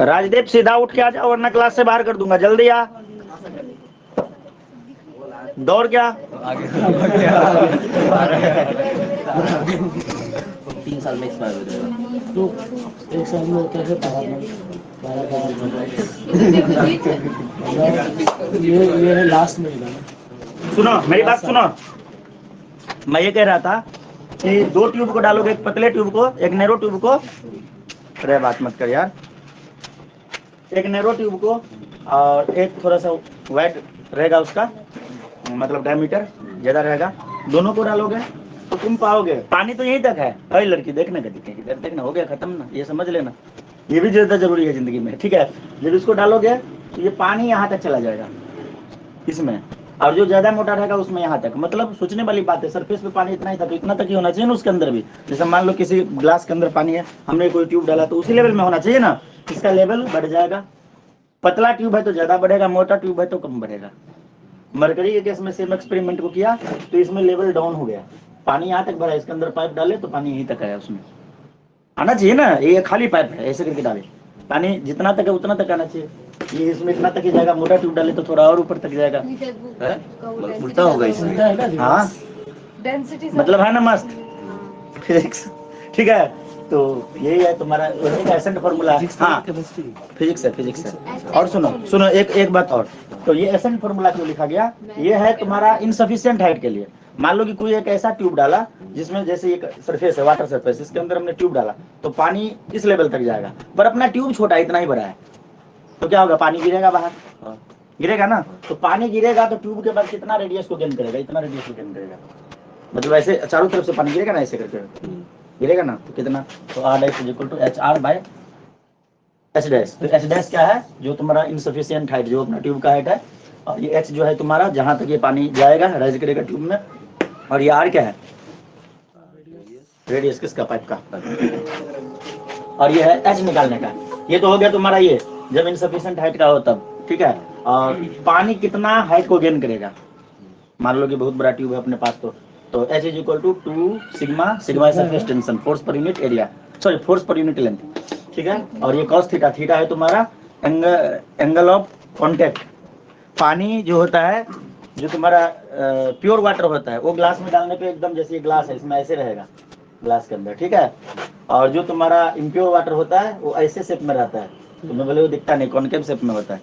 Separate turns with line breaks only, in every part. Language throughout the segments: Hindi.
राजदीप सीधा उठ के आ जाओ वरना क्लास से बाहर कर दूंगा। जल्दी आ, दौड़ क्या
3 साल में एक्सपायर हो जाएगा।
तो 1 साल में होता है ये है लास्ट में।
सुनो मेरी बात सुनो, मैं ये कह रहा था कि 2 ट्यूब को डालोगे, एक पतले ट्यूब को, एक नैरो ट्यूब को। अरे बात मत कर यार। एक नैरो ट्यूब को और एक थोड़ा सा वाइड रहेगा उसका, मतलब डायमीटर ज्यादा रहेगा। दोनों को डालोगे तो तुम पाओगे पानी तो यहीं तक है। अरे लड़की देखना कभी इधर देखना, हो गया खत्म ना, ये समझ लेना, ये भी ज्यादा जरूरी है जिंदगी में, ठीक है। जब इसको डालोगे तो ये पानी यहाँ तक चला जाएगा इसमें, और जो ज्यादा मोटा रहेगा उसमें यहाँ तक। मतलब सोचने वाली बात है, सरफेस पे पानी इतना ही था तो इतना तक ही होना चाहिए ना उसके अंदर भी। जैसे मान लो किसी ग्लास के अंदर पानी है, हमने कोई ट्यूब डाला तो उसी लेवल में होना चाहिए ना, इसका लेवल बढ़ जाएगा। पतला ट्यूब है तो ज्यादा बढ़ेगा, मोटा ट्यूब है तो कम बढ़ेगा। मरकरी के केस में सेम एक्सपेरिमेंट को किया तो इसमें लेवल डाउन हो गया, पानी यहाँ तक भरा, इसके अंदर पाइप डाले तो पानी यहीं तक आया, उसमें आना चाहिए ना। ये खाली पाइप है, ऐसे करके डाले पानी जितना तक है उतना तक आना चाहिए। ये इसमें इतना तक ही जाएगा, मोटा ट्यूब डाले तो थोड़ा और ऊपर तक जाएगा।
उल्टा होगा इसमें।
हाँ मतलब है ना मस्त फिजिक्स, ठीक है। तो यही है तुम्हारा एसेंट फॉर्मूला। हाँ फिजिक्स है, फिजिक्स है। और सुनो सुनो एक बात और, तो ये एसेंट फॉर्मूला क्यों लिखा गया, ये है तुम्हारा इनसफिशिएंट हाइट के लिए। मान लो कि कोई एक ऐसा ट्यूब डाला जिसमें जैसे एक सरफेस है, वाटर सरफेस, इसके अंदर हमने ट्यूब डाला तो पानी इस लेवल तक जाएगा, पर अपना ट्यूब छोटा इतना ही बड़ा है, तो क्या होगा, पानी गिरेगा बाहर, गिरेगा ना। तो पानी गिरेगा तो ट्यूब के बाद कितना रेडियस को गेन करेगा, इतना रेडियस को गेन करेगा। मतलब ऐसे चारों तरफ से पानी गिरेगा ना, ऐसे करके गिरेगा ना, तो कितना, तो R dash is equal to HR by H dash. तो H डैश क्या है, जो तुम्हारा इनसफिशिएंट हाइट, जो अपना ट्यूब का हाइट है, और ये H जो है तुम्हारा जहां तक ये पानी जाएगा, राइज करेगा ट्यूब में, और ये R क्या है, रेडियस किसका, पाइप का, और ये है H निकालने का। ये तो हो गया तुम्हारा ये जब इनसफिशिएंट हाइट का हो तब, ठीक है। और पानी कितना हाइट को गेन करेगा, मान लो कि बहुत बड़ा ट्यूब है अपने पास, तो H is equal to 2 sigma, sigma surface tension, force per unit area, sorry force per unit length, ठीक है। और ये कॉस थीटा, थीटा है तुम्हारा एंगल ऑफ कांटेक्ट। पानी जो होता है, जो तुम्हारा प्योर वाटर होता है, वो ग्लास में डालने पे एकदम जैसे ग्लास है इसमें ऐसे रहेगा ग्लास के अंदर, ठीक है। और जो तुम्हारा इम्प्योर वाटर होता है वो ऐसे शेप में रहता है, तुम्हें बोले वो दिखता नहीं, कॉनकेव शेप में होता है,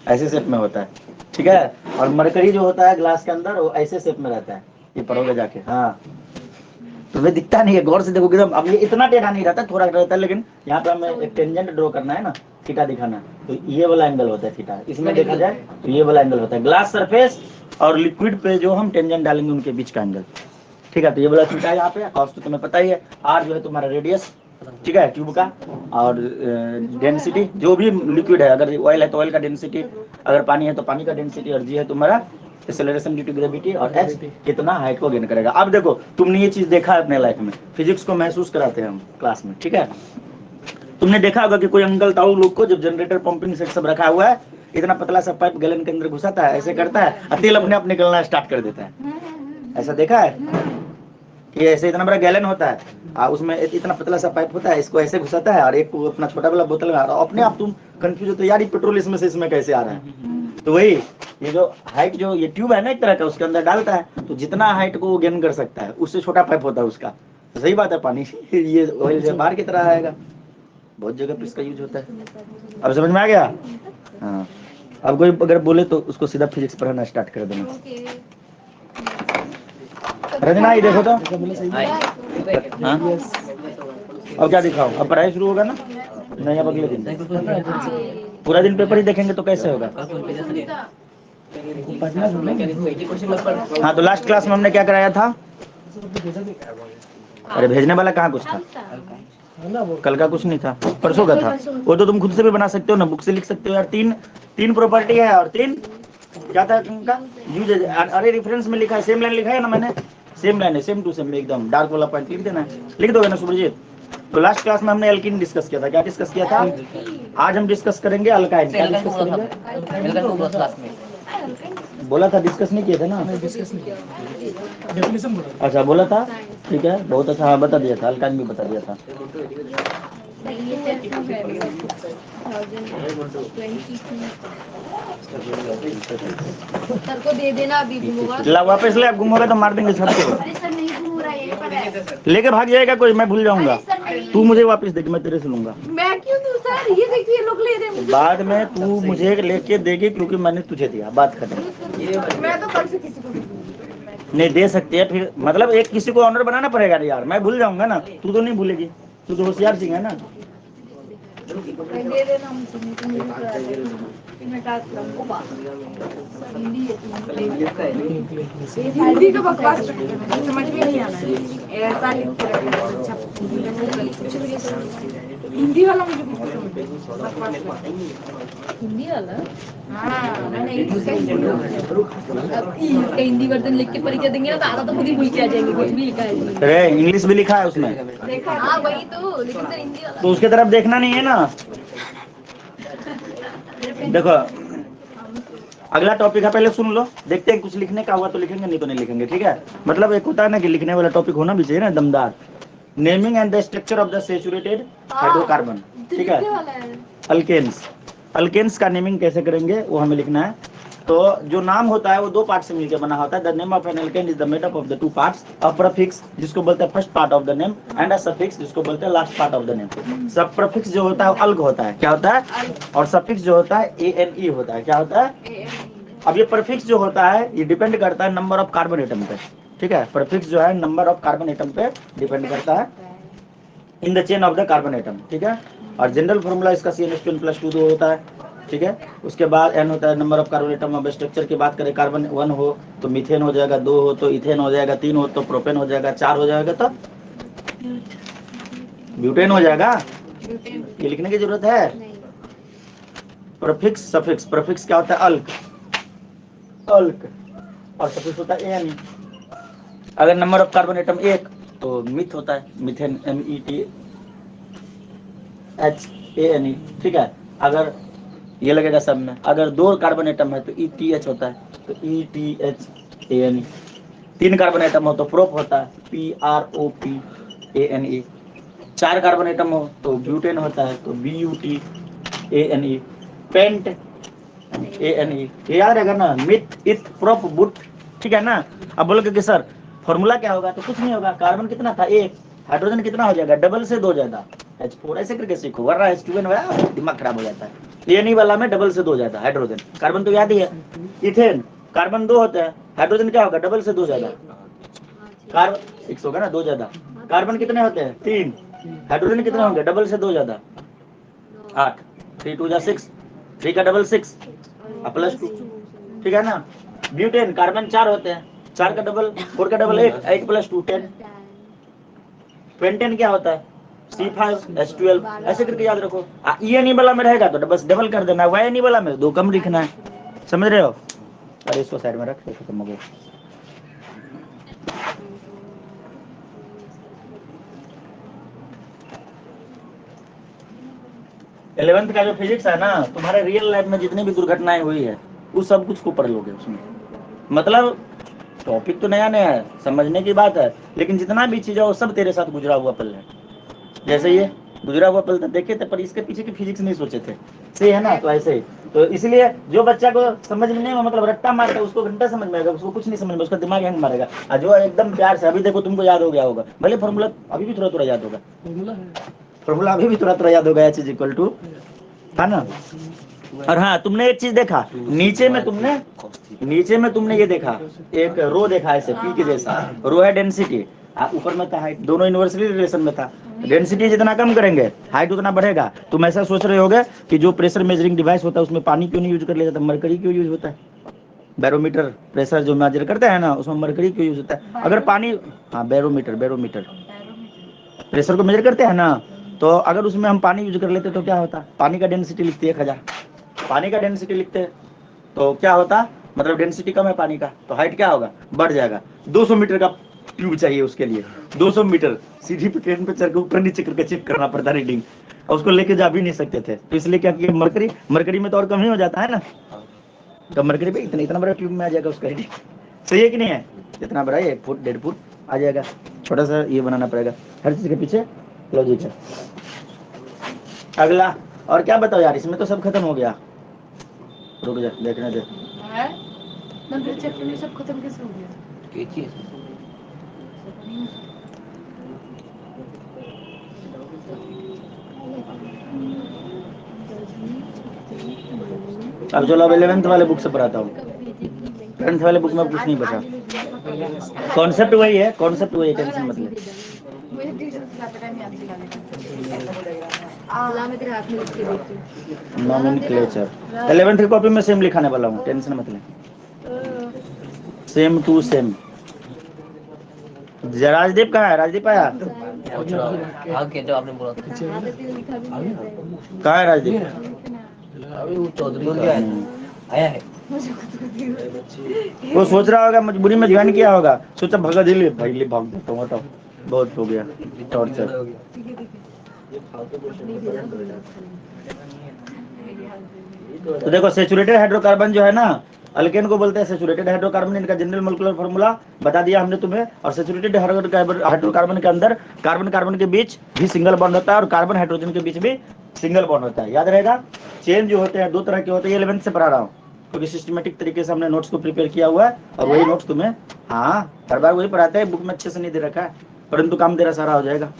ऐसे शेप में होता है, ठीक है। और मरकरी जो होता है ग्लास के अंदर वो ऐसे शेप में रहता है, ये पढ़ोगे जाके, हाँ तुम्हें दिखता नहीं है, गौर से देखोगे एकदम। अब ये इतना टेढ़ा नहीं रहता, थोड़ा रहता है, लेकिन यहाँ पे हमें एक टेंजेंट ड्रॉ करना है ना, थीटा दिखाना, तो ये वाला एंगल होता है थीटा। इसमें देखा जाए तो ये वाला एंगल होता है ग्लास सरफेस और लिक्विड पे जो हम टेंजेंट डालेंगे उनके बीच का एंगल, ठीक है। तो ये वाला थीटा यहाँ पे, और तो तुम्हें पता ही है, R जो है तुम्हारा रेडियस, ठीक है, ट्यूब का, और डेंसिटी जो भी लिक्विड है, अगर ऑयल है तो ऑयल का डेंसिटी, अगर पानी है तो पानी का डेंसिटी, और G है तुम्हारा एक्सेलरेशन ड्यू टू ग्रेविटी, और H कितना हाइट को गेन करेगा। अब देखो तुमने ये चीज देखा है अपने लाइफ में, फिजिक्स को महसूस कराते हैं हम क्लास में, ठीक है। तुमने देखा होगा कि कोई अंकल ताऊ लोग को जब जनरेटर पंपिंग सेट सब रखा हुआ है, इतना पतला सा पाइप गैलन के अंदर घुसाता है, ऐसे करता है और तेल अपने आप निकलना स्टार्ट कर देता है, ऐसा देखा है। ये ऐसे इतना बड़ा गैलन होता है, उसमें इतना पतला सा पाइप होता है, इसको ऐसे घुसाता है और एक को अपना छोटा वाला बोतल में, अपने आप तुम कंफ्यूज होते यार ये पेट्रोल इसमें से इसमें कैसे आ रहा है। तो वही ये जो हाइट, जो ये ट्यूब है ना एक तरह का, उसके अंदर डालता है तो जितना हाइट को वो गेन कर सकता है, उससे छोटा पाइप होता है उसका। तो सही बात है, पानी ये ऑयल से बाहर की तरह आएगा, बहुत जगह पे इसका यूज होता है। अब समझ में आ गया, हाँ। अब कोई अगर बोले तो उसको सीधा फिजिक्स पढ़ाना स्टार्ट कर देना। रंजना ये देखो तो, हाँ अब क्या दिखाओ, अब पढ़ाई शुरू होगा ना, नहीं अब अगले दिन, पूरा दिन पेपर ही देखेंगे तो कैसे होगा। हाँ तो लास्ट क्लास में हमने क्या कराया था, अरे भेजने वाला कहाँ कुछ था, कल का कुछ नहीं था, परसों का था। वो तो तुम खुद से भी बना सकते हो ना, बुक से लिख सकते हो यार। तीन प्रॉपर्टी है और 3 क्या था तुमका यूज। अरे रेफरेंस में लिखा है, सेम लाइन लिखा है ना मैंने, सेम लाइन है, सेम टू सेम एकदम डार्क वाला पॉइंट लिख देना है, लिख दोगे ना सुब्रजीत। तो लास्ट क्लास में हमने एल्कीन डिस्कस किया था, क्या डिस्कस किया था, आज हम डिस्कस करेंगे अल्काइन। क्या डिस्कस करेंगे, बोला था, डिस्कस नहीं किए थे ना?
मैंने डिस्कस नहीं किया, डेफिनेशन बोला।
अच्छा बोला था, ठीक है, बहुत अच्छा। हाँ बता दिया था, अल्काइन भी बता दिया था।
सर को दे देना, अभी घूमूंगा।
ला वापस ले, अब गुम होगा तो मार देंगे सबको।
अरे सर नहीं घूम रहा है, ये पर है।
लेके भाग जाएगा कोई, मैं भूल जाऊंगा।
अरे सर नहीं।
तू मुझे वापस देगी, मैं तेरे से लूंगा।
मैं क्यों दूं सर, ये देखिए लोग ले रहे हैं मुझे।
बाद में तू मुझे लेके देगी, क्योंकि मैंने तुझे दिया, बात खत्म।
मैं तो कल से किसी को नहीं दूंगी।
नहीं दे सकते है फिर, मतलब एक किसी को ऑनर बनाना पड़ेगा यार, मैं भूल जाऊंगा ना, तू तो नहीं भूलेगी, तू तो होशियार सिंह है ना।
दे देना मुझे, मुझे नहीं करा देना। मैं टास्क करूंगा। हिंदी है, हिंदी का बकवास समझ में नहीं आना है, ऐसा लिख के रखना है। अच्छा हिंदी वाला मुझे कुछ समझ नहीं, बकवास हिंदी वाला। हाँ मैंने हिंदी वर्जन लिख के परीक्षा देंगे ना, तो आधा तो खुद ही भूल के आ जाएंगे, कुछ भी लिखा है इसमें।
अरे इंग्लिश भी लिखा है उसमें,
देखा? हाँ वही तो, लेकिन सर हिंदी वाला
तो उसके तरफ देखना नहीं है ना। देखो अगला टॉपिक है, पहले सुन लो, देखते हैं कुछ लिखने का हुआ तो लिखेंगे, नहीं तो नहीं लिखेंगे, ठीक है। मतलब एक होता है ना कि लिखने वाला टॉपिक होना भी चाहिए ना, दमदार। Naming and the structure of the saturated hydrocarbon, ठीक है। अल्केन्स, अल्केन्स का नेमिंग कैसे करेंगे वो हमें लिखना है। तो जो नाम होता है वो दो पार्ट से मिलकर बना होता है। The name of an alkane is the made up of the two parts, a prefix जिसको बोलते हैं first part of the name, and a suffix जिसको बोलते हैं last part of the name. सब प्रीफिक्स जो होता है वो अल्क होता है, क्या होता है, और सफिक्स जो होता है ANE होता है, क्या होता है। अब ये प्रीफिक्स जो होता है ये डिपेंड करता है नंबर ऑफ कार्बन एटम पे, ठीक है। प्रीफिक्स जो है नंबर ऑफ कार्बन एटम पे डिपेंड करता है in the chain of the carbon atom, ठीक है। और जनरल फॉर्मूला इसका CN+2 होता है, ठीक है। उसके बाद N होता है नंबर ऑफ कार्बन एटम। अब स्ट्रक्चर की बात करें, कार्बन 1 हो तो मीथेन हो जाएगा, 2 हो तो इथेन हो जाएगा, 3 हो तो प्रोपेन हो जाएगा, 4 हो जाएगा तो ब्यूटेन हो जाएगा। ये लिखने की जरूरत है। प्रीफिक्स सफिक्स, प्रीफिक्स क्या होता है, अल्क, अल्क, और सफिक्स होता है ANE। अगर नंबर ऑफ कार्बन एटम 1 तो मिथ होता है, मीथेन METHANE, ठीक है। अगर ये लगेगा सब में, अगर 2 कार्बन एटम है तो ETH होता है, तो ETHANE। 3 कार्बन एटम हो तो प्रोप होता है, PROPANE। 4 कार्बन एटम हो तो ब्यूटेन होता है, तो BUTANE। पेंट ANE, ये याद रहेगा ना, मिथ इथ प्रोप बुट, ठीक है ना। अब बोलोगे कि सर फॉर्मूला क्या होगा, तो कुछ नहीं होगा, कार्बन कितना था 1, हाइड्रोजन कितना हो जाएगा, डबल से 2 ज्यादा, H4, ऐसे करके सीखो, वरना H2N वाला दिमाग खराब हो जाता है। ANE वाला में डबल से 2 ज्यादा हाइड्रोजन, कार्बन तो याद ही है। इथेन, कार्बन 2 होते हैं, हाइड्रोजन क्या होगा, डबल से 2 ज्यादा, कार्बन 6 होगा ना, 2 ज्यादा। कार्बन कितने होते हैं 3, हाइड्रोजन कितने होंगे, डबल से 2 ज्यादा, 8, 3 2 6, 3 का डबल 6 +2, ठीक है ना। ब्यूटेन, कार्बन 4 होते हैं, 4 का डबल 4 का डबल 8, 8 +2 10। पेंटेन क्या होता है, C5H12, ऐसे करके याद रखो। ENE वाला में रहेगा तो बस डबल कर देना, YNE वाला में 2 कम लिखना है, समझ रहे हो। अरे इसको साइड में रख, खत्म हो गया। इलेवेंथ का जो फिजिक्स है ना, तुम्हारे रियल लाइफ में जितनी भी दुर्घटनाएं हुई है उस सब कुछ को पढ़ लोगे उसमें। मतलब टॉपिक तो नया नया है, समझने की बात है, लेकिन जितना भी चीज है वो सब तेरे साथ गुजरा हुआ पल है। जैसे ये गुजरा हुआ पल था, देखे थे, पर इसके पीछे की फिजिक्स नहीं सोचे थे, सही है ना। तो ऐसे ही, तो इसलिए जो बच्चा को समझ में नहीं, मतलब रट्टा मारता है, उसको घंटा समझ में आएगा, उसको कुछ नहीं समझ में, उसका दिमाग हैंग मारेगा। और जो एकदम प्यार से, अभी देखो तुमको याद हो गया होगा, भले फॉर्मूला अभी भी थोड़ा थोड़ा याद होगा, फॉर्मूला अभी भी थोड़ा थोड़ा याद होगा, H = है ना। और हाँ, तुमने एक चीज देखा नीचे में तुमने ये देखा, एक रो देखा ऐसे P के जैसा, रो है डेंसिटी, ऊपर में था हाइट, दोनों इन्वर्सली रिलेशन में था। डेंसिटी जितना कम करेंगे हाइट उतना बढ़ेगा। तुम ऐसा सोच रहे होगे कि जो प्रेशर मेजरिंग डिवाइस होता है उसमें पानी क्यों नहीं यूज कर लिया जाता, मरकरी क्यों यूज होता है। बैरोमीटर प्रेशर जो मेजर करते हैं ना, उसमें मरकरी क्यों यूज होता है। अगर पानी, हाँ बैरोमीटर प्रेशर को मेजर करते हैं ना, तो अगर उसमें हम पानी यूज कर लेते तो क्या होता, पानी का डेंसिटी लिखते 1000, पानी का डेंसिटी लिखते तो क्या होता, मतलब डेंसिटी कम है पानी का, तो हाइट क्या होगा, बढ़ जाएगा। 200 मीटर का ट्यूब चाहिए उसके लिए, 200 मीटर सीधी पे ट्रेन पे चढ़ के ऊपर नीचे करके चेक करना पड़ता रीडिंग, और उसको लेके जा भी नहीं सकते थे। तो इसलिए क्या किया, मरकरी में तो और कम ही हो जाता है ना, तो मरकरी पे इतना बड़ा ट्यूब में आ जाएगा उसका रीडिंग। सही है कि नहीं है? इतना बड़ा 1 फुट 1.5 फुट आ जाएगा। छोटा सा ये बनाना पड़ेगा, हर चीज के पीछे लॉजिक है। अगला और क्या बताओ यार, इसमें तो सब खत्म हो गया। रुक जा देखने दे।
है नंबर चैप्टर में सब खत्म कैसे हो गया?
कैची
अब चलो अब 11th वाले बुक से पढ़ाता हूँ। 10th वाले बुक में कुछ नहीं बचा, कॉन्सेप्ट वही है, कॉन्सेप्ट वही है, टेंशन मत ले।
मुझे ट्यूशन से जाते टाइम याद दिला देना। मैं तेरे हाथ में लिख के देती हूँ।
नॉमेनक्लेचर 11th की कॉपी में सेम लिखाने वाला हूँ, टेंशन मत ले, सेम टू सेम। राजदीप कहाँ है? राजदीप आया?
हाँ के जो आपने बोला था।
कहाँ है राजदीप?
अभी वो चौधरी का आया है।
वो सोच रहा होगा मजबूरी में ज्वाइन किया होगा, सोचा भगा दिल भाई भाग देता हूँ, बताओ बहुत हो गया टॉर्चर। तो देखो सैचुरेटेड हाइड्रोकार्बन जो है ना, अल्केन को बोलते हैं सैचुरेटेड हाइड्रोकार्बन। इनका जनरल मोलेकुलर फार्मूला बता दिया हमने तुम्हें। और सैचुरेटेड हाइड्रोकार्बन के अंदर कार्बन कार्बन के बीच भी सिंगल बॉन्ड होता है और कार्बन हाइड्रोजन के बीच भी सिंगल बॉन्ड होता है, याद रहेगा। चेन जो होते हैं 2 तरह के होते हैं, 11th से पढ़ा रहा हूँ क्योंकि सिस्टमेटिक तरीके से हमने नोट्स को प्रिपेयर किया हुआ है और वही नोट्स तुम्हें, हाँ हर बार वही पढ़ाते हैं, बुक में अच्छे से नहीं दे रखा है, परंतु काम तेरा सारा हो जाएगा।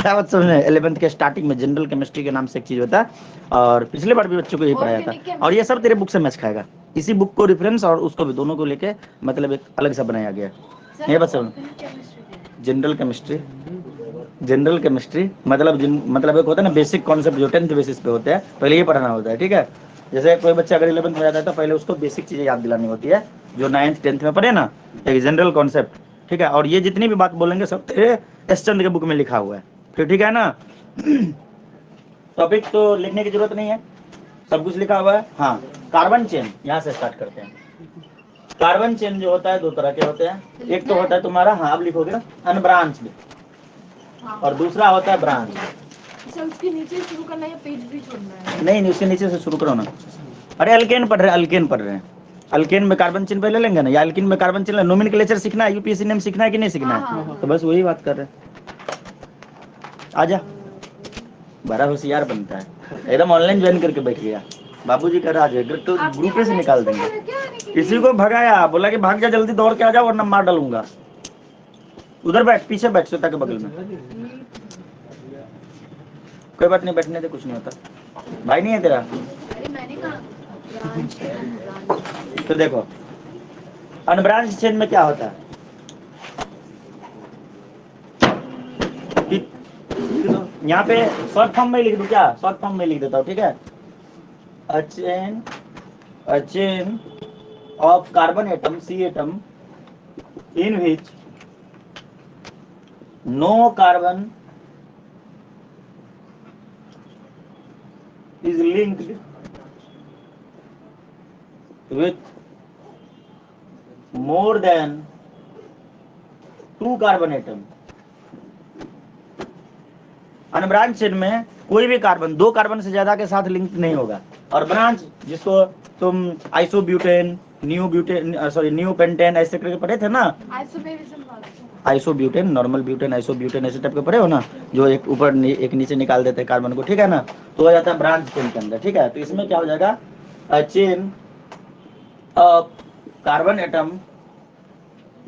बात समझे? 11th के स्टार्टिंग में जनरल केमिस्ट्री के नाम से एक चीज होता है और पिछले बार भी बच्चों को यही पढ़ाया था, और ये सब तेरे बुक से मैच खाएगा। इसी बुक को रेफरेंस और उसको भी दोनों को लेके मतलब एक अलग सा बनाया गया है। ये बात समझ, जनरल केमिस्ट्री, जनरल केमिस्ट्री मतलब एक होता है ना बेसिक कॉन्सेप्ट जो 10th बेसिस पे होते हैं, पहले ये पढ़ाना होता है, ठीक है। जैसे कोई बच्चा अगर 11th में जाता है तो पहले उसको बेसिक चीजें याद दिलानी होती है जो 9th 10th में पढ़े ना, एक जनरल कॉन्सेप्ट, ठीक है। और ये जितनी भी बात बोलेंगे सब तेरे एस चंद्र के बुक में लिखा हुआ है, फिर ठीक है ना। टॉपिक तो लिखने की जरूरत नहीं है, सब कुछ लिखा हुआ है। हाँ, कार्बन चेन यहाँ से स्टार्ट करते हैं। कार्बन चेन जो होता है 2 तरह के होते हैं, एक तो होता है तुम्हारा, हाँ अब लिखोगे अनब्रांच्ड, और दूसरा होता है ब्रांच।
उसके नीचे शुरू करना है, पेज भी छोड़ना है?
नहीं उसके नीचे से शुरू करो ना। अरे अल्केन पढ़ रहे हैं, अल्केन पढ़ रहे हैं, अल्केन में कार्बन चेन पहले लेंगे ना, या अल्केन में कार्बन चेन, नोमेनक्लेचर सीखना है, यूपीएससी नेम सीखना है कि नहीं सीखना है, तो बस वही बात कर रहे हैं। आजा, बड़ा होशियार बनता है, एकदम ऑनलाइन ज्वाइन करके बैठ गया, बाबूजी का राज है, तो ग्रुप से निकाल देंगे। किसी को भगाया, बोला कि भाग जा जल्दी दौड़ के आ जाओ वरना मार डालूंगा। उधर बैठ, पीछे बैठ, श्वेता के बगल में। कोई बात नहीं, बैठने दे, कुछ नहीं होता, भाई नहीं है तेरा। तो देखो अनब्रांच चेन में क्या होता है, यहाँ पे शॉर्ट फॉर्म में लिख दूं क्या? शॉर्ट फॉर्म में लिख देता हूँ, ठीक है। a chain of carbon atom, C atom, in which no carbon is linked with more than 2 carbon atom। Unbranch chain में कोई भी कार्बन 2 कार्बन से ज्यादा के साथ लिंक नहीं होगा। और ब्रांच जिसको तुम आइसोब्यूटेन, न्यू पेंटेन ऐसे करके पढ़े थे ना, आइसोब्यूटेन, नॉर्मल ब्यूटेन, आइसोब्यूटेन ऐसे टाइप के पढ़े हो ना, जो एक ऊपर एक नीचे निकाल देते हैं कार्बन को, ठीक है ना, तो हो जाता है ब्रांच चेन के अंदर, ठीक है। तो इसमें क्या हो जाएगा, a chain of carbon atom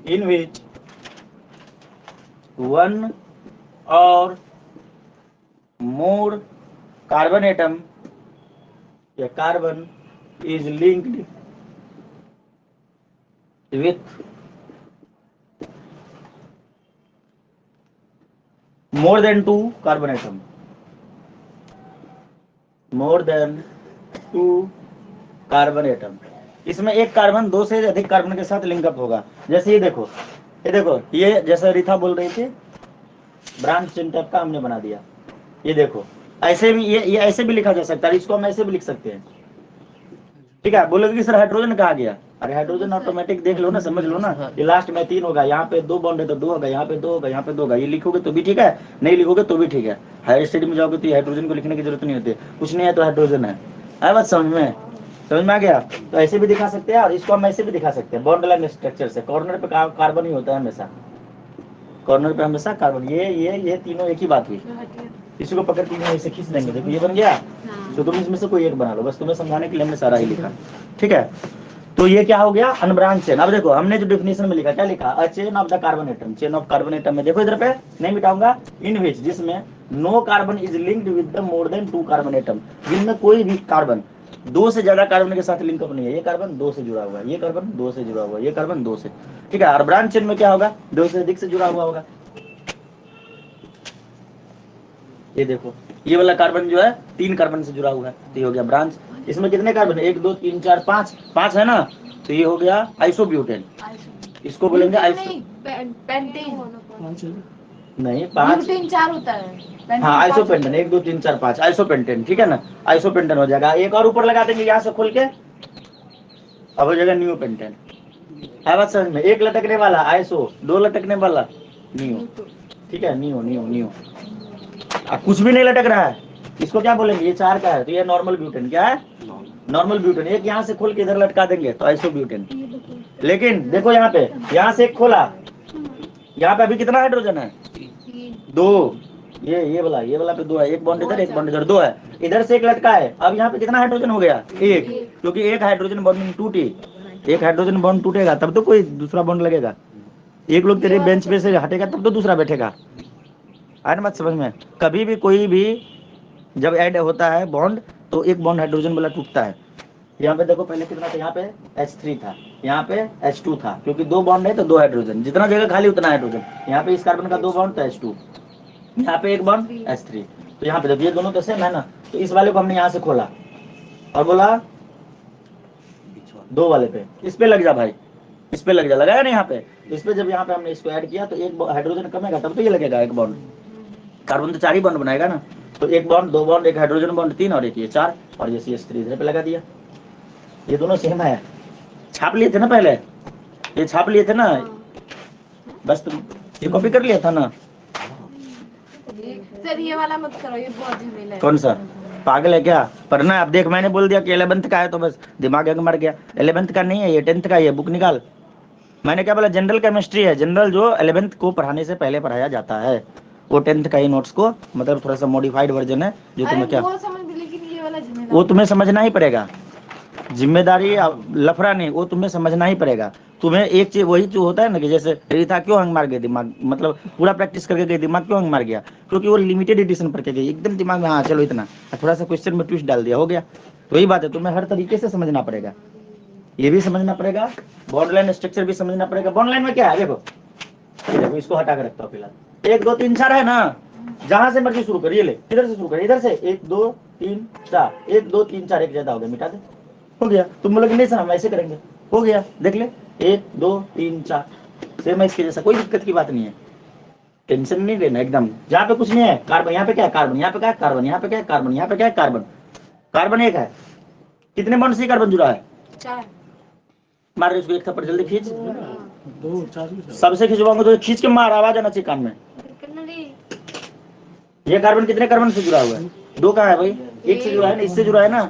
in which 1 or more carbon atom या carbon is linked with more than 2 carbon atom, more than 2 carbon atom. इसमें एक कार्बन 2 से अधिक कार्बन के साथ लिंकअप होगा। जैसे ये देखो, ये जैसा रिथा बोल रही थी, ब्रांच चेन टाइप का हमने बना दिया। ये देखो ऐसे भी ये ऐसे भी लिखा जा सकता है, इसको हम ऐसे भी लिख सकते हैं, ठीक है। बोलोगे कि सर हाइड्रोजन कहाँ गया, अरे हाइड्रोजन ऑटोमेटिक देख लो ना, समझ लो ना, ये लास्ट में 3 होगा, यहाँ पे 2 बॉन्ड है तो 2 होगा, यहाँ पे 2 होगा, यहाँ पे 2 होगा। ये लिखोगे तो भी ठीक है, नहीं लिखोगे तो भी ठीक है। हायर स्टडी में जाओगे तो हाइड्रोजन को लिखने की जरूरत नहीं होती, कुछ नहीं है तो हाइड्रोजन है बात समझ में। समझ में आ गया? तो ऐसे भी दिखा सकते हैं और इसको हम ऐसे भी दिखा सकते हैं, बॉन्ड लाइन स्ट्रक्चर से। कॉर्नर पे कार्बन ही होता है हमेशा, कॉर्नर पे हमेशा कार्बन। ये तीनों एक ही बात हुई। इसी को पकड़ के ऐसे खींच देंगे, देखो ये बन गया। तो तुम इसमें से कोई एक बना लो, बस तुम्हें समझाने के लिए हमने सारा ही लिखा, ठीक है। तो ये क्या हो गया, अनब्रांच चेन। अब देखो हमने जो डेफिनेशन में लिखा, क्या लिखा, a chain of the carbon atom. Chain of carbon atom में देखो इधर पे नहीं मिटाऊंगा, इन विच, जिसमें no carbon is linked with the more than 2 carbon atom, जिनमें कोई भी कार्बन 2 से ज्यादा कार्बन के साथ लिंकअप नहीं है। ये कार्बन 2 से जुड़ा हुआ है, ये कार्बन 2 से जुड़ा हुआ है, ये कार्बन 2 से, ठीक है। और ब्रांच चेन में क्या होगा, 2 से अधिक से जुड़ा हुआ होगा। ये देखो ये वाला कार्बन जो है 3 कार्बन से जुड़ा हुआ है, तो ये हो गया ब्रांच। इसमें कितने कार्बन, 1 2 3 4 5 है ना, तो ये हो गया आइसोब्यूटेन। इसको बोलेंगे नहीं 5
4 होता है।
हाँ आइसोपेंटेन, 1 2 3 4 5 आइसोपेंटेन, ठीक है ना। आइसोपेंटेन हो जाएगा। एक और ऊपर लगा देंगे यहाँ से खोल के, अब हो जाएगा न्यूपेंटेन। है बात समझ में? एक लटकने वाला आइसो, 2 लटकने वाला नियो, ठीक है। नियो नियो नियो, कुछ भी नहीं लटक रहा है, इसको क्या बोलेंगे, ये 4 का है तो ये नॉर्मल ब्यूटेन। क्या है, नॉर्मल ब्यूटेन। एक यहाँ से खोल के इधर लटका देंगे तो आइसोब्यूटेन। लेकिन देखो यहाँ पे, यहाँ से एक खोला, यहाँ पे अभी कितना हाइड्रोजन है, 2। ये वाला पे 2 है, एक बॉन्ड इधर एक बॉन्ड इधर, 2 है। इधर से एक लटका है, अब यहाँ पे कितना हाइड्रोजन हो गया, 1, क्योंकि एक हाइड्रोजन बॉन्ड टूटे, एक हाइड्रोजन बॉन्ड टूटेगा तब तो कोई दूसरा बॉन्ड लगेगा। एक लोग तेरे बेंच पे से हटेगा तब तो दूसरा बैठेगा। आए ना बात समझ में? कभी भी कोई भी जब ऐड होता है बॉन्ड तो एक बॉन्ड हाइड्रोजन वाला टूटता है। यहाँ पे देखो पहले कितना था, यहाँ पे H3 था, यहाँ पे H2 था, क्योंकि 2 बॉन्ड है तो 2 हाइड्रोजन, जितना जगह खाली उतना हाइड्रोजन। यहाँ पे इस कार्बन का 2 बॉन्ड तो H2, यहाँ पे 1 बॉन्ड H3, तो यहाँ पे जब ये दोनों तो सेम है ना, तो इस वाले को हमने यहाँ से खोला और बोला 2 वाले पे इस पे लग जा भाई, इस पे लग जा, लगाया ना यहाँ पे। इस पे जब यहाँ पे हमने इसको ऐड किया तो एक हाइड्रोजन कमेगा तब तो ये लगेगा 1 बॉन्ड। कार्बन तो 4 ही बॉन्ड बनाएगा ना, तो 1 बॉन्ड 2 बॉन्ड, एक हाइड्रोजन बॉन्ड 3 और एक ये 4, और ये CH3 इधर पे लगा दिया। ये दोनों सेम है, छाप लिए थे ना पहले, ये छाप लिए थे ना, बस तुम ये कॉपी कर लिया था ना।
सर ये वाला मत करो, ये बहुत झमेला है।
कौन सा, पागल है क्या, पढ़ना है? अब देख मैंने बोल दिया कि 11th का है तो बस दिमाग हंग मर गया। 11th का नहीं है ये, 10th का है, ये बुक निकाल। मैंने क्या बोला, जनरल केमिस्ट्री है, जनरल जो 11th को पढ़ाने से पहले पढ़ाया जाता है, वो 10th का ही नोट्स को, मतलब थोड़ा सा मॉडिफाइड वर्जन है जो तुम्हें क्या,
वो समझ, लेकिन ये वाला झमेला
वो तुम्हें समझना ही पड़ेगा। जिम्मेदारी लफड़ा नहीं, वो तुम्हें समझना ही पड़ेगा। तुम्हें एक चीज वही जो होता है ना कि जैसे रीता क्यों हंग मार गई दिमाग, मतलब पूरा प्रैक्टिस करके गई, दिमाग क्यों हंग मार गया, क्योंकि वो लिमिटेड एडिशन पढ़ के गई, एकदम दिमाग में हाँ चलो इतना, थोड़ा सा क्वेश्चन में ट्विस्ट डाल दिया, हो गया। तो वही बात है, तुम्हें हर तरीके से समझना पड़ेगा, ये भी समझना पड़ेगा, बॉन्ड लाइन स्ट्रक्चर भी समझना पड़ेगा। बॉन्ड लाइन में क्या है, देखो इसको हटा के रखता हूँ फिलहाल। 1 2 3 4 है ना, जहां से मर्जी शुरू करिए, ले इधर से शुरू करिए, इधर से 1 2 3 4, 1 2 3 4, एक ज्यादा हो गया, मिटा दे, हो गया। तुम बोलोगे नहीं सर हम ऐसे करेंगे, हो गया, देख ले 1 2 3 4, सेम है इसके जैसा, कोई दिक्कत की बात नहीं है, टेंशन नहीं लेना एकदम। जहाँ पे कुछ नहीं है, कार्बन यहाँ पे क्या है, कार्बन यहाँ पे क्या है, कार्बन यहाँ पे क्या है, कार्बन यहाँ पे क्या है, कार्बन, कार्बन 1 है, कितने बॉन्ड से कार्बन जुड़ा है,
4।
मार रहे उसको एक थप्पड़, जल्दी खींच, सबसे खिंचवाऊंगा तो खींच के मार, आवाज आना चाहिए कान में। ये कार्बन कितने कार्बन से जुड़ा हुआ है, 2 कहाँ है भाई, 1 से जुड़ा है ना, इससे जुड़ा है ना।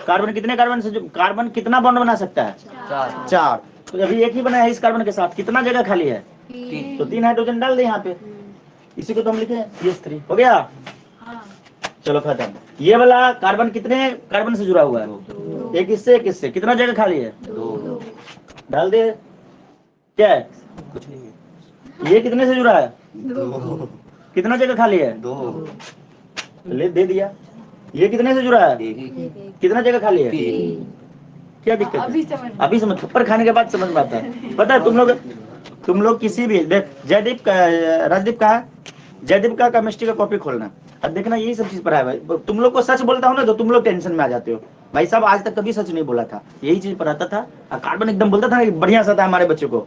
कार्बन कितने कार्बन से, कार्बन कितना बॉन्ड बना सकता है, 4। तो अभी एक ही बना है इस कार्बन के साथ, कितना जगह खाली है, 3, तो 3 हाइड्रोजन डाल दे यहाँ पे, इसी को तो हम लिखे CH3, हो गया। चलो खत्म। ये वाला कार्बन कितने कार्बन से जुड़ा हुआ है, 1 इससे 1 इससे, कितना जगह खाली है, 2, डाल दे, क्या है कुछ नहीं है। ये कितने से जुड़ा है, 2, कितना जगह खाली है, 2, ले दे दिया। ये कितने से जुड़ा है, कितना जगह खाली है, 3, क्या दिक्कत है, अभी समझ, थप्पड़ खाने के बाद समझ में आता है। पता है तुम लोग किसी भी देख, जयदीप का, राजदीप का, जयदीप का केमिस्ट्री का कॉपी खोलना, अब देखना यही सब चीज पढ़ा है भाई। तुम लोग को सच बोलता हूँ ना तो तुम लोग टेंशन में आ जाते हो, भाई साहब आज तक कभी सच नहीं बोला था, यही चीज पढ़ाता था, और कार्बन एकदम बोलता था बढ़िया सा था हमारे बच्चों को।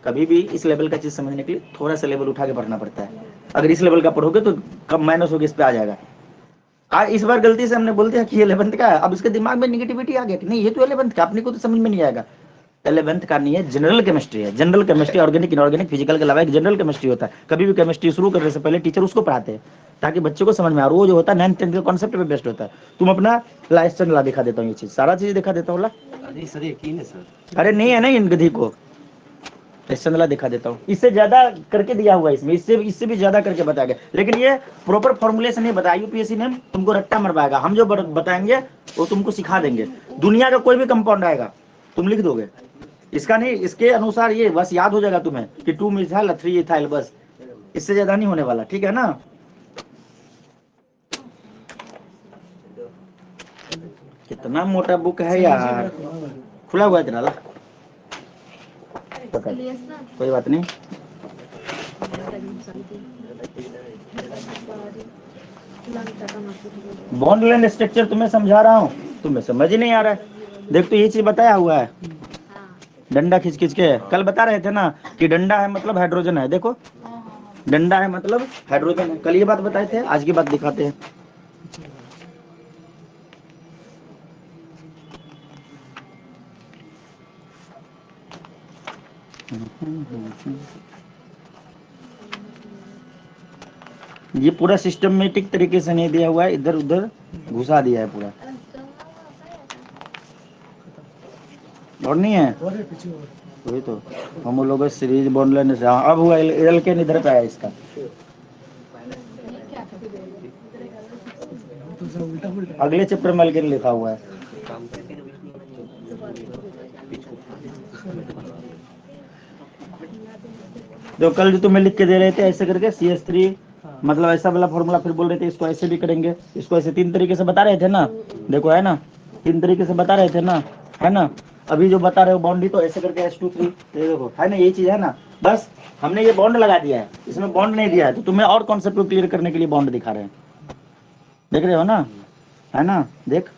कभी भी इस लेवल का चीज समझने के लिए थोड़ा सा लेवल उठा के पढ़ना पड़ता है, अगर इस लेवल का पढ़ोगे तो कम माइनस होगी, इस पे आ जाएगा। आज इस बार गलती से हमने बोल दिया कि ये 11th का है, अब इसके दिमाग में निगेटिविटी आ गया कि नहीं ये तो 11th का, अपने को तो समझ में नहीं आएगा। 11th का नहीं है, जनरल केमिस्ट्री है। General chemistry organic inorganic physical के अलावा एक जनरल केमिस्ट्री होता है। कभी भी केमिस्ट्री शुरू करने से पहले टीचर उसको पढ़ाते हैं ताकि बच्चे को समझ में आ। वो जो होता है 9th 10th के कॉन्सेप्ट पे बेस्ड होता है। तुम अपना लाइफ चंद ला दिखा देता हूँ, ये चीज सारा चीज दिखा देता हूँ ला।
अरे सर यकीन है सर।
अरे नहीं है ना इन गधी को, चंदला दिखा देता हूँ। इससे ज्यादा करके दिया हुआ है इसमें, इससे भी ज्यादा करके बताया गया, लेकिन ये प्रॉपर फॉर्मुलेशन नहीं बताया। यूपीएससी ने तुमको रट्टा मरवाएगा। हम जो बताएंगे वो तुमको सिखा देंगे। दुनिया का कोई भी कंपाउंड आएगा तुम लिख दोगे, इसका नहीं, इसके अनुसार ये बस याद हो जाएगा तुम्हें कि 2 मिथाइल 3 इथाइल, बस इससे ज्यादा नहीं होने वाला, ठीक है ना। कितना मोटा बुक है यार, खुला हुआ है तेरा ला। कोई बात नहीं। बॉन्ड लेंथ स्ट्रक्चर तुम्हें समझा रहा हूँ, तुम्हें समझ ही नहीं आ रहा है। देख तो ये चीज बताया हुआ है, डंडा खींच खींच के। कल बता रहे थे ना कि डंडा है मतलब हाइड्रोजन है। देखो डंडा है मतलब हाइड्रोजन है, कल ये बात बताए थे, आज की बात दिखाते हैं। ये पूरा सिस्टमेटिक तरीके से नहीं दिया हुआ है, इधर उधर घुसा दिया है पूरा। और नहीं है वही तो हम लोग सीरीज बॉन्ड लेने से। अब हुआ एल के इधर पे आया इसका। अगले चैप्टर में एल्केन लिखा हुआ है। जो कल जो तुम्हें लिख के दे रहे थे ऐसे करके CH3 मतलब ऐसा वाला फॉर्मूला, फिर बोल रहे थे इसको ऐसे भी करेंगे, इसको ऐसे 3 तरीके से बता रहे थे ना। देखो है ना, 3 तरीके से बता रहे थे ना, है ना। अभी जो बता रहे हो बॉन्ड ही तो ऐसे करके H2 3, ये देखो है ना, ये चीज है ना। बस हमने ये बॉन्ड लगा दिया है, इसमें बॉन्ड नहीं दिया है, तो तुम्हें और कॉन्सेप्ट को क्लियर करने के लिए बॉन्ड दिखा रहे हैं। देख रहे हो ना, है ना, देख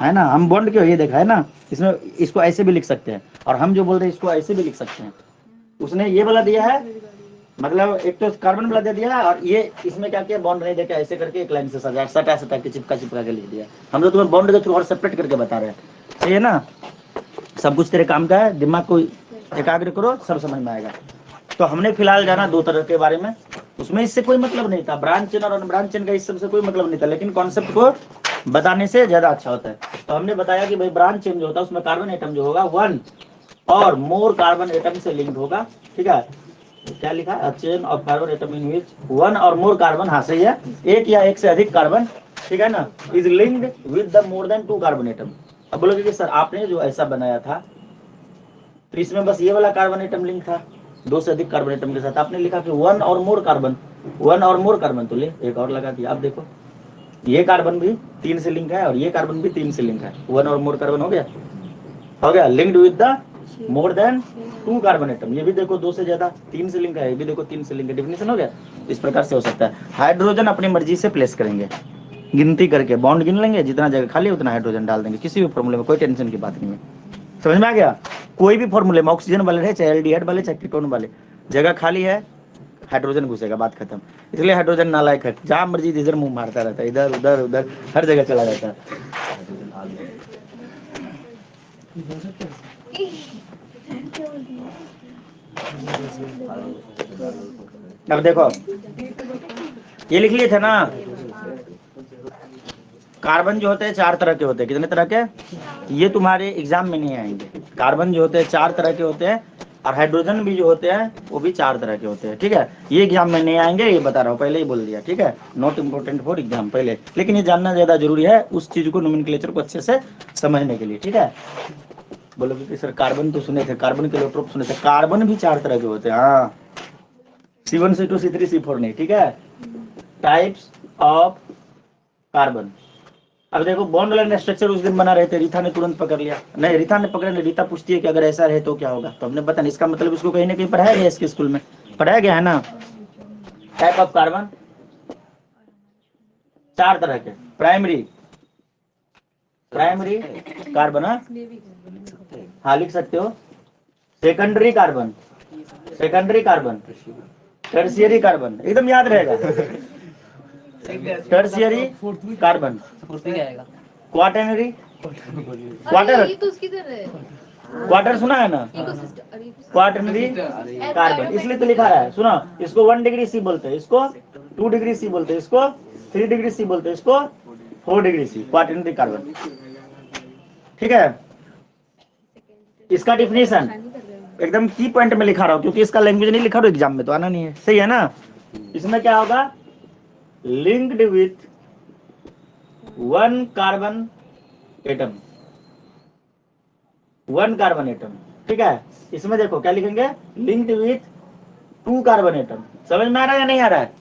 है ना, हम बॉन्ड क्यों, ये देखा है ना, इसमें इसको ऐसे भी लिख सकते हैं, और हम जो बोल रहे हैं इसको ऐसे भी लिख सकते हैं। उसने ये वाला दिया है, मतलब एक तो कार्बन वाला दे दिया है, और ये इसमें क्या किया, बॉन्ड नहीं देकर ऐसे करके एक लाइन से सटा के चिपका के लिख दिया। हम लोग तुम्हें बॉन्ड के थ्रू और सेपरेट करके बता रहे हैं, सही है ना। सब कुछ तेरे काम का है, दिमाग को एकाग्र करो, सब समझ में आएगा। तो हमने फिलहाल जाना 2 तरह के बारे में, उसमें इससे कोई मतलब नहीं था, ब्रांच चेन और अनब्रांच चेन का इस सबसे कोई मतलब नहीं था, लेकिन कॉन्सेप्ट को बताने से ज्यादा अच्छा होता है। तो हमने बताया कि भाई ब्रांच चेन जो होता है उसमें कार्बन एटम जो होगा 1 और मोर कार्बन एटम से लिंक्ड होगा, ठीक है। क्या लिखा है, chain of carbon atom in which 1 or more carbon, हाँ सही है, एक या एक से अधिक कार्बन, ठीक है ना, is linked with the more than 2 carbon atom. अब बोलोगे कि सर आपने जो ऐसा बनाया था तो इसमें बस ये वाला कार्बन एटम लिंक था 2 से अधिक कार्बन एटम के साथ, आपने लिखा कि 1 or more carbon, 1 or more carbon, तो ले एक और लगा दिया। अब देखो ये कार्बन भी 3 से लिंक है और ये कार्बन भी 3 से लिंक है, 1 और मोर कार्बन हो गया linked with the more than 2 carbon atom. ये भी देखो 2 से ज्यादा, 3 से लिंक है, ये भी देखो 3 से लिंक है, डेफिनेशन हो गया। इस प्रकार से हो सकता है। हाइड्रोजन अपनी मर्जी से प्लेस करेंगे, गिनती करके बॉन्ड गिन लेंगे, जितना जगह खाली उतना हाइड्रोजन डाल देंगे, किसी भी फॉर्मूले में कोई टेंशन की बात नहीं है। समझ में आ गया। कोई भी फॉर्मूले में ऑक्सीजन वाले रहे, चाहे एल्डिहाइड वाले चाहे कीटोन वाले, जगह खाली है हाइड्रोजन घुसेगा, बात खत्म। इसलिए हाइड्रोजन नालायक है, जहां मर्जी इधर मुंह मारता रहता है, इधर उधर उधर हर जगह चला जाता है। अब देखो ये लिख लिए थे ना, कार्बन जो होते हैं 4 तरह के होते हैं। कितने तरह के, ये तुम्हारे एग्जाम में नहीं आएंगे। कार्बन जो होते हैं 4 तरह के होते हैं, और हाइड्रोजन भी जो होते हैं वो भी 4 तरह के होते हैं, ठीक है। ये एग्जाम में नहीं आएंगे, ये बता रहा हूँ, पहले ही बोल दिया, ठीक है। नॉट इम्पोर्टेंट फॉर एग्जाम पहले, लेकिन ये जानना ज्यादा जरूरी है उस चीज को, नोमेनक्लेचर को अच्छे से समझने के लिए, ठीक है। बोलोगे कि सर कार्बन तो सुने थे, कार्बन के एलोट्रोप सुने थे, कार्बन भी 4 तरह के होते हैं, हाँ, C1 C2 C3 C4 नहीं, ठीक है, टाइप्स ऑफ कार्बन। अब देखो बॉन्ड लाइन स्ट्रक्चर उस दिन बना रहे थे, रीता ने तुरंत पकड़ लिया, नहीं रीता ने पकड़ा नहीं, रीता पूछती है कि अगर ऐसा रहे तो क्या होगा, तो हमने पता नहीं, इसका मतलब इसको कहीं ना कहीं पढ़ाया गया, इसके स्कूल में पढ़ाया गया है ना। टाइप ऑफ कार्बन 4 तरह के, प्राइमरी कार्बन, हाँ लिख सकते हो, सेकेंडरी कार्बन, टर्शियरी कार्बन, एकदम याद रहेगा, tertiary carbon, quaternary, quarter, quarter सुना है ना, क्वार्टरनरी कार्बन, इसलिए तो लिखा है। सुनो, इसको 1 डिग्री सी बोलते हैं, इसको 2 डिग्री सी बोलते हैं, इसको 3 डिग्री सी बोलते हैं, इसको 4 डिग्री सी, क्वार्टरनरी कार्बन। ठीक है, इसका डिफिनेशन एकदम की पॉइंट में लिखा रहा हूं, क्योंकि इसका लैंग्वेज नहीं लिखा रहा एग्जाम में तो आना नहीं है, सही है ना। इसमें क्या होगा, linked with 1 carbon atom, 1 carbon atom. ठीक है, इसमें देखो क्या लिखेंगे, लिंक्ड विथ 2 कार्बन एटम। समझ में आ रहा है या नहीं आ रहा है?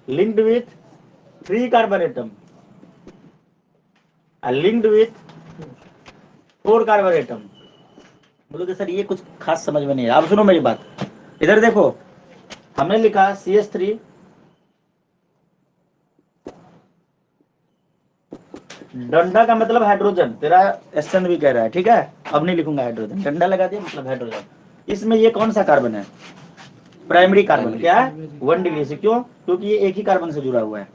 Linked with 3 carbon atom, linked with 4 carbon atom. बोलोगे सर ये कुछ खास समझ में नहीं है। अब सुनो मेरी बात, इधर देखो, हमने लिखा CH3 डंडा का मतलब हाइड्रोजन, तेरा SN भी कह रहा है, ठीक है। अब नहीं लिखूंगा हाइड्रोजन, डंडा लगा दिया मतलब हाइड्रोजन। इसमें ये कौन सा कार्बन है, प्राइमरी कार्बन। क्या है, 1 डिग्री से, क्यों, क्योंकि ये एक ही कार्बन से जुड़ा हुआ है,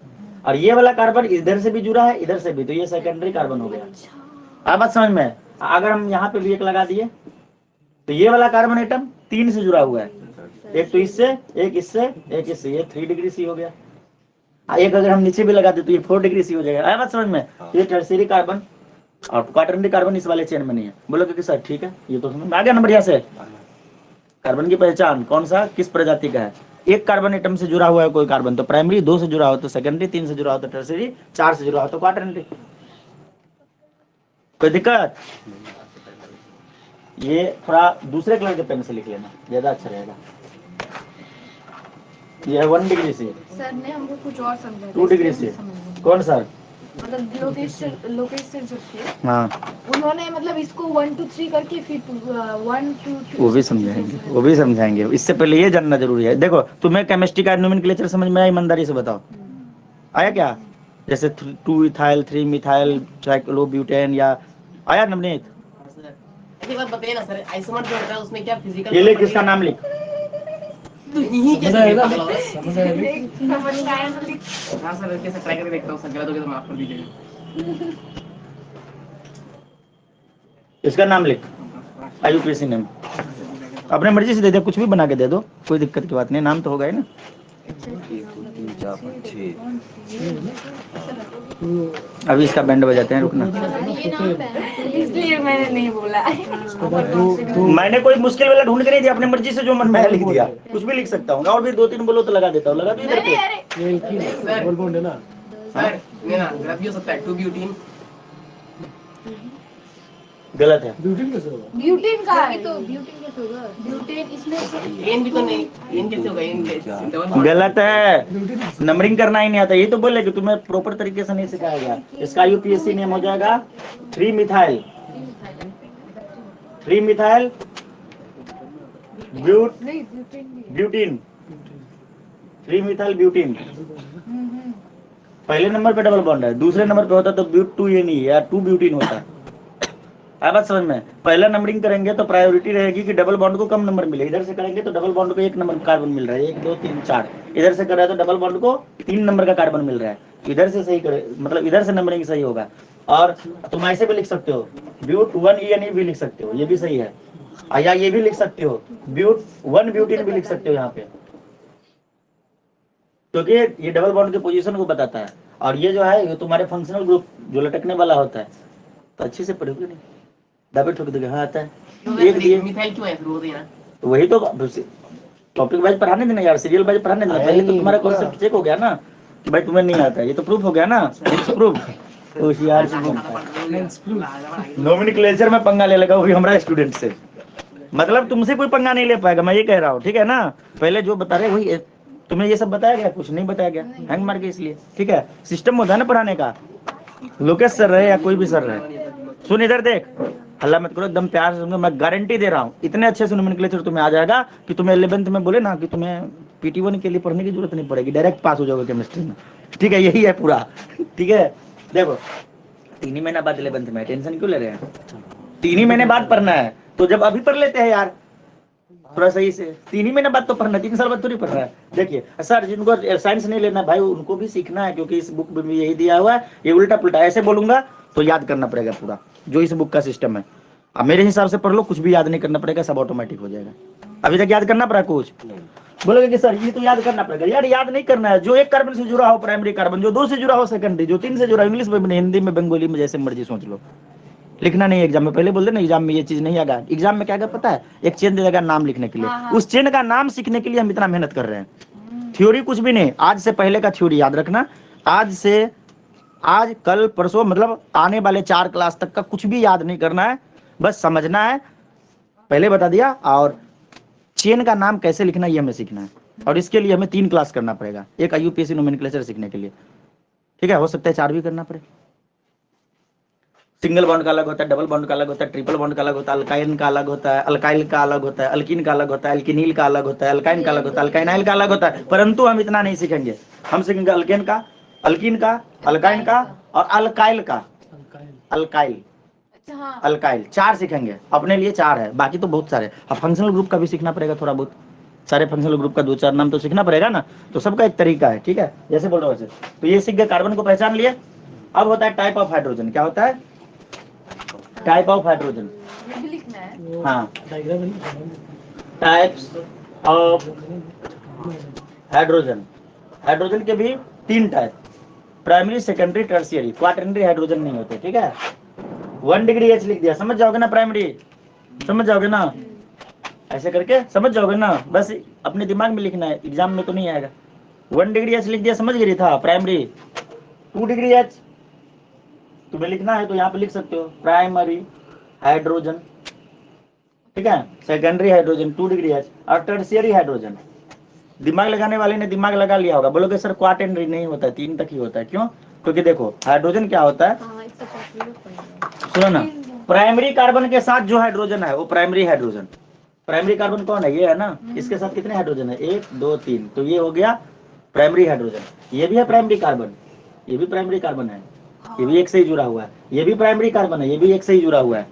और ये वाला कार्बन इधर से भी जुड़ा है, इधर से भी, तो ये सेकेंडरी कार्बन हो गया। अब बात समझ में, अगर हम यहाँ पे भी एक लगा दिए तो ये वाला कार्बन एटम 3 से जुड़ा हुआ है, एक तो इससे, एक इससे, एक इससे, ये 3 डिग्री सी हो गया। एक अगर हम नीचे भी लगा दे तो ये 4 डिग्री सी हो जाएगा। आया बात समझ में, ये टर्शियरी कार्बन और क्वाटरनरी कार्बन इस वाले चेन में नहीं है। बोलोगे कि सर ठीक है, ये तो समझ में आ गया ना बढ़िया से। कार्बन की पहचान कौन सा, किस प्रजाति का है, एक कार्बन एटम से जुड़ा हुआ है कोई कार्बन तो प्राइमरी, 2 से जुड़ा हो तो सेकेंडरी, 3 से जुड़ा हो तो टर्शियरी, 4 से जुड़ा हो तो क्वाटरनरी। कोई दिक्कत? ये थोड़ा दूसरे कलर के पेन से लिख लेना, ज्यादा अच्छा रहेगा। ये है 1 डिग्री से,
सर ने हमको कुछ और समझाया,
2 डिग्री से। कौन सर?
मतलब लोकेश सर जो थे,
हाँ,
उन्होंने मतलब इसको 1 2 3 करके फिर 1 2 3
वो भी समझाएंगे, वो भी समझाएंगे। इससे पहले ये जानना जरूरी है। देखो, तुम्हें केमिस्ट्री का नोमेनक्लेचर समझ में आया, ईमानदारी से बताओ, आया क्या? जैसे 2 इथाइल, 3 मिथाइल साइक्लोब्यूटेन, या आया नवनीत?
एक बात बताइए ना सर, आइसोमर जो होता है उसमें क्या फिजिकल,
ये लिख, किसका नाम लिख।
तो यही कैसे
समझ आएगा?
पागल हो रहा है?
समझ आएगा?
समझ में आया तो लिख।
हाँ सर, कैसे ट्राई करके देखता हूँ सर, गलत हो गया तो माफ कर दीजिएगा।
इसका नाम लिख, IUPAC नेम, अपने मर्जी से दे दे, कुछ भी बना के दे दो, कोई दिक्कत की बात नहीं, नाम तो होगा ही ना। अभी इसका बैंड बजाते हैं, रुकना।
इसलिए मैंने नहीं बोला।
मैंने कोई मुश्किल वाला ढूंढ के नहीं दिया, अपने मर्जी से जो मन में आया लिख दिया, कुछ भी लिख सकता हूँ। और भी 2-3 बोलो तो लगा देता हूँ, लगा दो इधर पे।
ये एक ही डबल बॉन्ड है ना।
सर ये ना ग्राफ भी हो सकता है, 2 ब्यूटीन।
गलत है,
ब्यूटीन कैसे होगा?
ब्यूटेन का है तो ब्यूटेन कैसे होगा? ब्यूटेन इसमें से
एन भी तो नहीं, एन कैसे होगा, एन डबल बॉन्ड।
गलत है, नंबरिंग करना ही नहीं आता। ये तो बोले कि तुम्हें प्रॉपर तरीके से नहीं सिखाया गया। इसका IUPAC नेम हो जाएगा 3 मिथाइल, 3 मिथाइल
नहीं ब्यूटेन भी है।
Butene, 3 methyl butene. पहले नंबर पे डबल बॉन्ड है, दूसरे नंबर पे होता तो ब्यूट 2 ये नहीं है, या 2 ब्यूटीन होता। आ बात समझ में, पहला नंबरिंग करेंगे तो प्रायोरिटी रहेगी कि डबल बॉन्ड को कम नंबर मिले। इधर से करेंगे तो डबल बॉन्ड को 1 नंबर कार्बन मिल रहा है, 1 2 3 4। इधर से कर रहा है तो डबल बॉन्ड को 3 नंबर का कार्बन मिल रहा है। इधर से सही करे, मतलब इधर से नंबरिंग सही होगा। और तुम ऐसे भी लिख सकते हो, ब्यूट 1 ENE भी लिख सकते हो, ये भी सही है। या ये भी लिख सकते हो, ब्यूट 1 ब्यूटीन भी लिख सकते हो यहाँ पे, क्योंकि ये डबल बॉन्ड के पोजीशन को बताता है। और ये जो है ये तुम्हारे फंक्शनल ग्रुप जो लटकने वाला होता है, तो अच्छे से पढ़ोगे नहीं, दबे ठोक देगा। हाँ आता है, एक दिए
मिथाइल क्यों है, शुरू होते हैं ना।
तो वही तो टॉपिक वाइज पढ़ाने देना यार, सीरियल वाइज पढ़ाने देना। पहले तो तुम्हारा कॉन्सेप्ट चेक हो गया ना कि भाई तुम्हें नहीं आता है, ये तो प्रूफ हो गया ना, प्रूफ। तो होशियार से घूमता है, नोमेनक्लेचर में पंगा ले लगा, वो भी हमारा स्टूडेंट से। मतलब तुमसे कोई पंगा नहीं ले पाएगा, मैं ये कह रहा हूँ, ठीक है ना। पहले जो बता रहे वही, तुम्हें ये सब बताया गया, कुछ नहीं बताया गया, हैंग मार के, इसलिए ठीक है। सिस्टम होता है ना पढ़ाने का, लोकेश सर रहे या कोई भी सर रहे। सुन इधर देख, हल्ला मत करो, एकदम प्यार से सुनो, मैं गारंटी दे रहा हूँ इतने अच्छे से नोमेनक्लेचर तुम्हें आ जाएगा कि तुम्हें 11th में बोले ना कि तुम्हें PT1 के लिए पढ़ने की जरूरत नहीं पड़ेगी, डायरेक्ट पास हो जाओगे केमिस्ट्री में। ठीक है, यही है पूरा, ठीक है। देखो 3 ही महीना बाद 11th में, टेंशन क्यों ले रहे हैं, 3 ही महीने बाद पढ़ना है, तो जब अभी पढ़ लेते हैं यार थोड़ा सही से। 3 ही महीने बाद तो पढ़ना, 3 साल बाद थोड़ी पढ़ना है। देखिए सर, जिनको साइंस नहीं लेना भाई, उनको भी सीखना है, क्योंकि इस बुक में भी यही दिया हुआ है। ये उल्टा पुल्टा ऐसे बोलूंगा तो याद करना पड़ेगा पूरा, जो इस बुक का सिस्टम है। अब मेरे हिसाब से पढ़ लो, कुछ भी याद नहीं करना पड़ेगा, सब ऑटोमेटिक हो जाएगा। अभी तक याद करना पड़ा कुछ? बोलोगे कि सर ये तो याद करना पड़ेगा। यार याद नहीं करना है, जो एक कार्बन से जुड़ा हो प्राइमरी कार्बन, जो 2 से जुड़ा हो सेकेंडरी, जो 3 से जुड़ा, इंग्लिश में, हिंदी में, बंगाली में, जैसे मर्जी सोच लो। लिखना नहीं एग्जाम में, पहले बोल देना एग्जाम में ये चीज नहीं आएगा। एग्जाम में क्या आएगा पता है? एक चेन दे देगा नाम लिखने के लिए, उस चेन का नाम सीखने के लिए हम इतना मेहनत कर रहे हैं। थ्योरी कुछ भी नहीं, आज से पहले का थ्योरी याद रखना। आज कल परसों मतलब आने वाले 4 क्लास तक का कुछ भी याद नहीं करना है, बस समझना है, पहले बता दिया। और चेन का नाम कैसे लिखना ये हमें सीखना है, और इसके लिए हमें 3 क्लास करना पड़ेगा, एक यूपीएससी नोमेनक्लेचर सीखने के लिए, ठीक है? हो सकता है 4 भी करना पड़े। सिंगल बॉन्ड का अलग होता है, डबल बॉन्ड का अलग होता है, ट्रिपल बॉन्ड का अलग होता है, अल्काइन का अलग होता है, अल्काइल का अलग होता है, अल्किन का अलग होता है, अल्किनिल का अलग होता है, अल्काइन का अलग होता है, अल्काइनाइल का अलग होता है। परंतु हम इतना नहीं सीखेंगे, हम सीखेंगे अल्केन का, अल्किन का, अल्काइन का और अल्काइल का। अल्काइल, अल्काइल 4 सीखेंगे, अपने लिए 4 है, बाकी तो बहुत सारे। अब फंक्शनल ग्रुप का भी सीखना पड़ेगा थोड़ा बहुत, सारे फंक्शनल ग्रुप का 2-4 नाम तो सीखना पड़ेगा ना, तो सबका एक तरीका है, ठीक है? जैसे बोल रहा हूँ वैसे। तो ये सीख गए, कार्बन को पहचान लिए। अब होता है टाइप ऑफ हाइड्रोजन। क्या होता है? Type of hydrogen. हाँ, टाइप्स ऑफ हाइड्रोजन। हाइड्रोजन के भी 3 type, primary, secondary, tertiary. Quaternary hydrogen नहीं होते, ठीक है? 1 डिग्री H लिख दिया, समझ जाओगे ना? प्राइमरी समझ जाओगे ना? ऐसे करके समझ जाओगे ना? बस अपने दिमाग में लिखना है, एग्जाम में तो नहीं आएगा। 1 डिग्री H लिख दिया, समझ गई था प्राइमरी। 2 डिग्री H तुम्हें लिखना है तो यहाँ पे लिख सकते हो, प्राइमरी हाइड्रोजन, ठीक है? सेकेंडरी हाइड्रोजन 2 डिग्री H, और टर्शियरी हाइड्रोजन। दिमाग लगाने वाले ने दिमाग लगा लिया होगा। बोलोगे सर क्वाटरनरी नहीं होता है, 3 तक ही होता है। क्यों? क्योंकि देखो हाइड्रोजन क्या होता है, सुनो ना, प्राइमरी कार्बन के साथ जो हाइड्रोजन है वो प्राइमरी हाइड्रोजन। प्राइमरी कार्बन कौन है? ये है ना। इसके साथ कितने हाइड्रोजन है? 1 2 3, तो ये हो गया प्राइमरी हाइड्रोजन। ये भी है प्राइमरी कार्बन, ये भी प्राइमरी कार्बन है, ये भी एक से ही जुड़ा हुआ है, ये भी प्राइमरी कार्बन है, ये भी एक से ही जुड़ा हुआ है।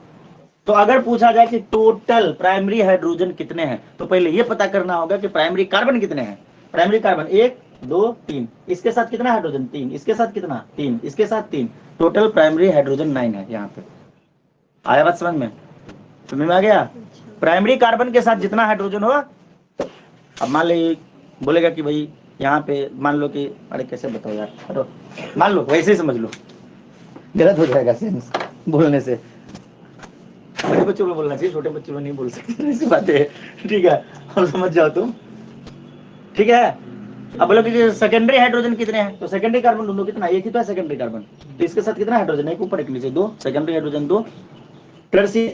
तो अगर पूछा जाए कि टोटल प्राइमरी हाइड्रोजन कितने हैं, तो पहले ये पता करना होगा कि प्राइमरी कार्बन कितने हैं। प्राइमरी कार्बन 1 2 3, इसके साथ कितना हाइड्रोजन? 3, इसके साथ कितना? 3, इसके साथ 3, टोटल प्राइमरी हाइड्रोजन 9 है। यहाँ पे आया बात समझ में? समझ में आ गया? प्राइमरी कार्बन के साथ जितना हाइड्रोजन होगा, अब मान लो बोलेगा कि भाई यहाँ पे मान लो कि, अरे कैसे बताओ यार, हटो, मान लो वैसे ही समझ लो, गलत हो जाएगा सेंस बोलने से। बड़े बच्चों में बोलना चाहिए, छोटे बच्चों में नहीं बोल सकते ऐसी बातें, ठीक है? और समझ जाओ तुम, ठीक है? अब बोलो कि सेकेंडरी हाइड्रोजन कितने हैं, तो सेकेंडरी कार्बन ढूंढो, कितना? एक ही तो है सेकेंडरी कार्बन, तो इसके साथ कितना हाइड्रोजन है? एक ऊपर एक नीचे 2, सेकेंडरी हाइड्रोजन 2। टर्शियरी